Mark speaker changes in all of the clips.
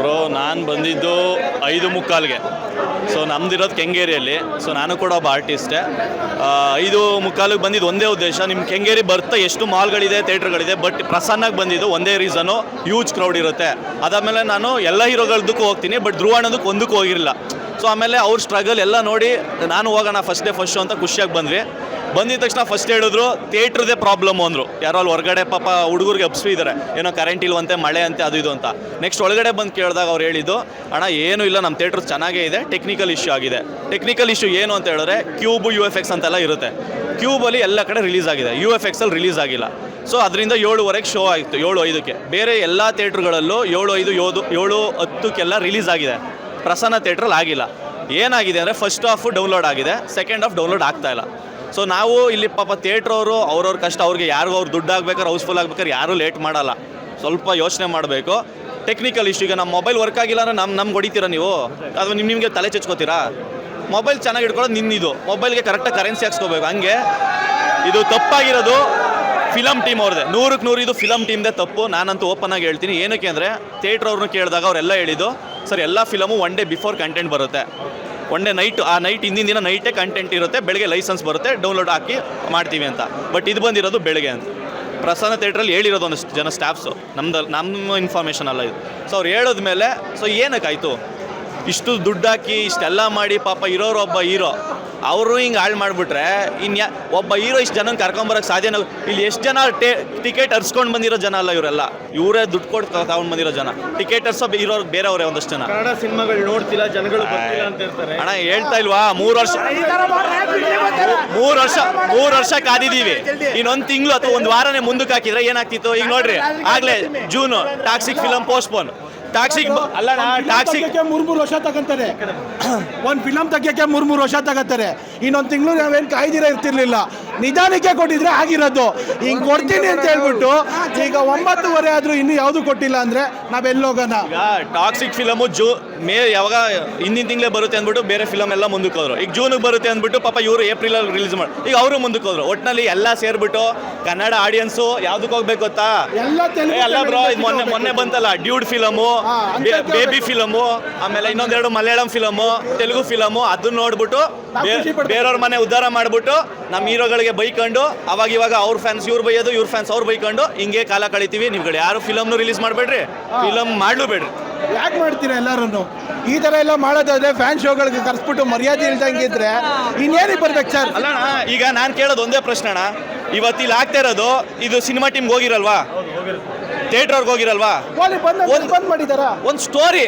Speaker 1: Bro ನಾನು ಬಂದಿದ್ದು 5:45ಗೆ. So ನಮ್ದಿರೋದು ಕೆಂಗೇರಿಯಲ್ಲಿ. So ನಾನು ಕೂಡ ಒಬ್ಬ ಆರ್ಟಿಸ್ಟೇ. 5:45ಗೆ ಬಂದಿದ್ದು ಒಂದೇ ಉದ್ದೇಶ, ನಿಮ್ಮ ಕೆಂಗೇರಿ ಬರ್ತಾ ಎಷ್ಟು ಮಾಲ್ಗಳಿದೆ, ಥಿಯೇಟ್ರ್ಗಳಿದೆ, ಬಟ್ ಪ್ರಸನ್ನಾಗಿ ಬಂದಿದ್ದು ಒಂದೇ ರೀಸನು, ಹ್ಯೂಜ್ ಕ್ರೌಡ್ ಇರುತ್ತೆ. ಅದಾದಮೇಲೆ ನಾನು ಎಲ್ಲ ಹೀರೋಗಳದ್ದಕ್ಕೂ ಹೋಗ್ತೀನಿ, ಬಟ್ ಧ್ರುವ ಅಣ್ಣದಕ್ಕೆ ಒಂದಕ್ಕೂ ಹೋಗಿರಲಿಲ್ಲ. ಸೊ ಆಮೇಲೆ ಅವ್ರ ಸ್ಟ್ರಗಲ್ ಎಲ್ಲ ನೋಡಿ ನಾನು ಹೋಗೋಣ ಫಸ್ಟ್ ಡೇ ಫಸ್ಟ್ ಶೋ ಅಂತ ಖುಷಿಯಾಗಿ ಬಂದಿದ ತಕ್ಷಣ ಫಸ್ಟ್ ಹೇಳಿದ್ರು ಥಿಯೇಟ್ರದೇ ಪ್ರಾಬ್ಲಮ್ ಅಂದರು. ಯಾರೋ ಅಲ್ಲಿ ಹೊರಗಡೆ ಪಾಪ ಹುಡುಗರಿಗೆ ಅಪ್ಸಿದ್ದಾರೆ, ಏನೋ ಕರೆಂಟ್ ಇಲ್ವಂತೆ, ಮಳೆ ಅಂತೆ, ಅದು ಇದು ಅಂತ. ನೆಕ್ಸ್ಟ್ ಒಳಗಡೆ ಬಂದು ಕೇಳಿದಾಗ ಅವ್ರು ಹೇಳಿದ್ದು, ಅಣ್ಣ ಏನೂ ಇಲ್ಲ, ನಮ್ಮ ಥಿಯೇಟ್ರ್ ಚೆನ್ನಾಗೇ ಇದೆ, ಟೆಕ್ನಿಕಲ್ ಇಶ್ಯೂ ಆಗಿದೆ. ಟೆಕ್ನಿಕಲ್ ಇಶ್ಯೂ ಏನು ಅಂತ ಹೇಳಿದ್ರೆ ಕ್ಯೂಬು UFX ಅಂತೆಲ್ಲ ಇರುತ್ತೆ. ಕ್ಯೂಬಲ್ಲಿ ಎಲ್ಲ ಕಡೆ ರಿಲೀಸ್ ಆಗಿದೆ, UFXಲ್ಲಿ ರಿಲೀಸ್ ಆಗಿಲ್ಲ. ಸೊ ಅದರಿಂದ 7:15ಗೆ ಶೋ ಆಯಿತು, 7:05ಕ್ಕೆ. ಬೇರೆ ಎಲ್ಲ ಥಿಯೇಟ್ರ್ಗಳಲ್ಲೂ 7:05, 7:10ಕ್ಕೆಲ್ಲ ರಿಲೀಸ್ ಆಗಿದೆ. ಪ್ರಸನ್ನ ಥಿಯೇಟ್ರಲ್ಲಿ ಆಗಿಲ್ಲ. ಏನಾಗಿದೆ ಅಂದರೆ ಫಸ್ಟ್ ಹಾಫು ಡೌನ್ಲೋಡ್ ಆಗಿದೆ, ಸೆಕೆಂಡ್ ಹಾಫ್ ಡೌನ್ಲೋಡ್ ಆಗ್ತಾಯಿಲ್ಲ. ಸೊ ನಾವು ಇಲ್ಲಿ ಪಾಪ ಥಿಯೇಟ್ರವರು ಅವ್ರವ್ರ ಕಷ್ಟ, ಅವ್ರಿಗೆ ಯಾರಿಗೂ ಅವ್ರು ದುಡ್ಡು ಆಗ್ಬೇಕಾದ್ರೆ, ಹೌಸ್ಫುಲ್ ಆಗ್ಬೇಕಾದ್ರೆ ಯಾರೂ ಲೇಟ್ ಮಾಡಲ್ಲ. ಸ್ವಲ್ಪ ಯೋಚನೆ ಮಾಡಬೇಕು. ಟೆಕ್ನಿಕಲ್ ಇಶ್ಯೂ, ಈಗ ನಮ್ಮ ಮೊಬೈಲ್ ವರ್ಕ್ ಆಗಿಲ್ಲ ಅಂದರೆ ನಮ್ಗೆ ಹೊಡಿತೀರಾ ನೀವು, ಅಥವಾ ನಿಮಗೆ ತಲೆ ಚಚ್ಕೋತೀರಾ? ಮೊಬೈಲ್ ಚೆನ್ನಾಗಿ ಇಟ್ಕೊಳ್ಳೋದು ನಿನ್ನಿದು, ಮೊಬೈಲ್ಗೆ ಕರೆಕ್ಟಾಗಿ ಕರೆನ್ಸಿ ಹಾಕ್ಸ್ಕೋಬೇಕು. ಹಂಗೆ ಇದು ತಪ್ಪಾಗಿರೋದು ಫಿಲಮ್ ಟೀಮ್ ಅವ್ರದ್ದೇ, 100ಕ್ಕೆ 100 ಇದು ಫಿಲಮ್ ಟೀಮ್ದೇ ತಪ್ಪು. ನಾನಂತೂ ಓಪನ್ ಆಗಿ ಹೇಳ್ತೀನಿ. ಏನಕ್ಕೆ ಅಂದರೆ ಥಿಯೇಟ್ರ್ ಅವ್ರನ್ನ ಕೇಳಿದಾಗ ಅವರೆಲ್ಲ ಹೇಳಿದ್ದು, ಸರ್ ಎಲ್ಲ ಫಿಲಮು 1 ಡೇ ಬಿಫೋರ್ ಕಂಟೆಂಟ್ ಬರುತ್ತೆ, 1 ಡೇ ನೈಟ್, ಆ ನೈಟ್ ಹಿಂದಿನ ದಿನ ನೈಟೇ ಕಂಟೆಂಟ್ ಇರುತ್ತೆ, ಬೆಳಗ್ಗೆ ಲೈಸೆನ್ಸ್ ಬರುತ್ತೆ, ಡೌನ್ಲೋಡ್ ಹಾಕಿ ಮಾಡ್ತೀವಿ ಅಂತ. ಬಟ್ ಇದು ಬಂದಿರೋದು ಬೆಳಗ್ಗೆ ಅಂತ. ಪ್ರಸನ್ನ ಥಿಯೇಟ್ರಲ್ಲಿ ಹೇಳಿರೋದು ಒಂದಷ್ಟು ಜನ ಸ್ಟಾಫ್ಸು, ನಮ್ಮ ಇನ್ಫಾರ್ಮೇಷನ್ ಅಲ್ಲ ಇದು. ಸೊ ಅವ್ರು ಹೇಳಿದ್ಮೇಲೆ ಸೊ ಏನಕ್ಕಾಯಿತು ಇಷ್ಟು ದುಡ್ಡು ಹಾಕಿ ಇಷ್ಟೆಲ್ಲ ಮಾಡಿ, ಪಾಪ ಇರೋರು ಒಬ್ಬ ಹೀರೋ ಅವರು ಹಿಂಗೆ ಹಾಳು ಮಾಡಿಬಿಟ್ರೆ ಒಬ್ಬ ಹೀರೋ ಇಷ್ಟು ಜನನ ಕರ್ಕೊಂಬರೋಕ್ಕೆ ಸಾಧ್ಯನೋ? ಇಲ್ಲಿ ಎಷ್ಟು ಜನ ಟಿಕೆಟ್ ಹರ್ಸ್ಕೊಂಡು ಬಂದಿರೋ ಜನ ಅಲ್ಲ ಇವರೆಲ್ಲ, ಇವರೇ ದುಡ್ಡು ಕೊಟ್ಟು ತಗೊಂಡು ಬಂದಿರೋ ಜನ. ಟಿಕೆಟರ್ಸ್ ಇರೋರು ಬೇರೆಯವರೇ ಒಂದಷ್ಟು ಜನ.
Speaker 2: ಕನ್ನಡ ಸಿನಿಮಾಗಳು ನೋಡ್ತಿಲ್ಲ, ಜನಗಳು ಬರ್ತಿಲ್ಲ ಅಂತ ಇರ್ತಾರೆ.
Speaker 1: ಅಣ್ಣ ಹೇಳ್ತಾ ಇಲ್ವಾ, 3 ವರ್ಷ ಕಾದಿದ್ದೀವಿ. ಇನ್ನೊಂದು ತಿಂಗಳು ಅಥವಾ ಒಂದು ವಾರನೇ ಮುಂದಕ್ಕೆ ಹಾಕಿದ್ರೆ ಏನಾಗ್ತಿತ್ತು? ಈಗ ನೋಡ್ರಿ, ಆಗಲೇ June Toxic film postpone. Toxic ಅಲ್ಲಣ್ಣ, ಟಾಕ್ಸಿಕ್
Speaker 3: 3 ವರ್ಷ ತಗೊಂತಾರೆ. ಒಂದು ಫಿಲಮ್ ತೆಗಿಯೋಕ್ಕೆ 3 ವರ್ಷ ತಗೋತಾರೆ. ಇನ್ನೊಂದು ತಿಂಗಳು ನಾವೇನು ಕಾಯ್ದಿರ ಇರ್ತಿರ್ಲಿಲ್ಲ, ನಿಧಾನಕ್ಕೆ ಕೊಟ್ಟಿದ್ರೆ ಆಗಿರೋದು. ಹಿಂಗೆ ಕೊಡ್ತೀನಿ ಅಂತ ಹೇಳ್ಬಿಟ್ಟು ಈಗ 9:30 ಆದರೂ ಇನ್ನೂ ಯಾವುದು ಕೊಟ್ಟಿಲ್ಲ ಅಂದರೆ ನಾವೆಲ್ಲೋಗೋಣ?
Speaker 1: ಈಗ ಟಾಕ್ಸಿಕ್ ಫಿಲಮು ಯಾವಾಗ ಹಿಂದಿನ ತಿಂಗಳೇ ಬರುತ್ತೆ ಅಂದ್ಬಿಟ್ಟು ಬೇರೆ ಫಿಲಮ್ ಎಲ್ಲ ಮುಂದಕ್ಕೆ ಹೋದ್ರು. ಈಗ ಜೂನಿಗೆ ಬರುತ್ತೆ ಅಂದ್ಬಿಟ್ಟು ಪಾಪ ಇವರು ಏಪ್ರಿಲಲ್ಲಿ ರಿಲೀಸ್ ಮಾಡಿ, ಈಗ ಅವರು ಮುಂದಕ್ಕೆ ಹೋದ್ರು. ಒಟ್ಟಿನಲ್ಲಿ ಎಲ್ಲ ಸೇರಿಬಿಟ್ಟು ಕನ್ನಡ ಆಡಿಯನ್ಸು ಯಾವುದಕ್ಕೆ ಹೋಗ್ಬೇಕು ಗೊತ್ತಾ? ಎಲ್ಲ ಬ್ರೋ, ಮೊನ್ನೆ ಬಂತಲ್ಲ ಡ್ಯೂಡ್ ಫಿಲಮು, ಬೇಬಿ ಫಿಲಮು, ಆಮೇಲೆ ಇನ್ನೊಂದೆರಡು ಮಲಯಾಳಂ ಫಿಲಮು, ತೆಲುಗು ಫಿಲಮು, ಅದನ್ನ ನೋಡ್ಬಿಟ್ಟು ಬೇರೆಯವ್ರ ಮನೆ ಉದ್ಧಾರ ಮಾಡ್ಬಿಟ್ಟು ನಮ್ಮ ಹೀರೋಗಳಿಗೆ ಬೈಕೊಂಡು ಇವಾಗ ಅವ್ರ ಫ್ಯಾನ್ಸ್ ಇವ್ರು ಬೈಯೋದು, ಇವ್ರ ಫ್ಯಾನ್ಸ್ ಅವ್ರು ಬೈಕೊಂಡು ಹಿಂಗೆ ಕಾಲ ಕಳಿತೀವಿ. ನೀವುಗಳು ಯಾರು ಫಿಲಮ್ನು ರಿಲೀಸ್ ಮಾಡಬೇಡ್ರಿ, ಫಿಲಮ್ ಮಾಡ್ಲೂಬೇಡ್ರಿ.
Speaker 3: ಯಾಕೆ ಮಾಡ್ತೀರಾ ಎಲ್ಲರೂ? ಈ ಥರ ಎಲ್ಲ ಮಾಡೋದಾದ್ರೆ ಫ್ಯಾನ್ ಶೋಗಳಿಗೆ ಕರೆಸ್ಬಿಟ್ಟು ಮರ್ಯಾದೆ ಇಲ್ದಂಗಿದ್ರೆ ಇನ್ನೇನಿಗೆ ಬರ್ಬೇಕು ಸರ್?
Speaker 1: ಅಲ್ಲಣ್ಣ, ಈಗ ನಾನು ಕೇಳೋದು ಒಂದೇ ಪ್ರಶ್ನೆ ಅಣ್ಣ. ಇವತ್ತು ಇಲ್ಲಿ ಆಗ್ತಾ ಇರೋದು, ಇದು ಸಿನಿಮಾ ಟೀಮ್ಗೆ ಹೋಗಿರಲ್ವಾ, ಥಿಯೇಟ್ರ್ ಅವ್ರಿಗೆ ಹೋಗಿರಲ್ವಾ,
Speaker 3: ಬಂದ್ ಮಾಡಿದಾರಾ?
Speaker 1: ಒಂದು ಸ್ಟೋರಿ.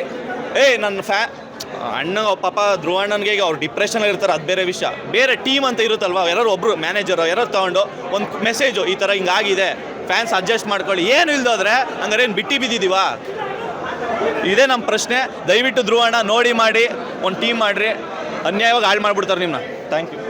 Speaker 1: ನನ್ನ ಅಣ್ಣ ಪಾಪ ಧ್ರುವ ಅಣ್ಣನಿಗೆ ಈಗ ಅವ್ರು ಡಿಪ್ರೆಷನಲ್ಲಿ ಇರ್ತಾರೆ, ಅದು ಬೇರೆ ವಿಷಯ. ಬೇರೆ ಟೀಮ್ ಅಂತ ಇರುತ್ತಲ್ವ, ಯಾರು ಒಬ್ಬರು ಮ್ಯಾನೇಜರ್ ಯಾರು ತೊಗೊಂಡು ಒಂದು ಮೆಸೇಜು, ಈ ಥರ ಹಿಂಗಾಗಿದೆ, ಫ್ಯಾನ್ಸ್ ಅಡ್ಜಸ್ಟ್ ಮಾಡ್ಕೊಳ್ಳಿ, ಏನು ಇಲ್ದೋದ್ರೆ ಹಂಗಾರೆ ಏನು ಬಿಟ್ಟು ಬಿದ್ದಿದ್ದೀವಾ? ಇದೇ ನಮ್ಮ ಪ್ರಶ್ನೆ. ದಯವಿಟ್ಟು ಧ್ರುವ ಅಣ್ಣ ನೋಡಿ ಮಾಡಿ, ಒಂದು ಟೀಮ್ ಮಾಡಿರಿ, ಅನ್ಯಾಯವಾಗಿ ಹಾಳು ಮಾಡಿಬಿಡ್ತಾರೆ ನಿಮ್ಮನ್ನ. Thank you.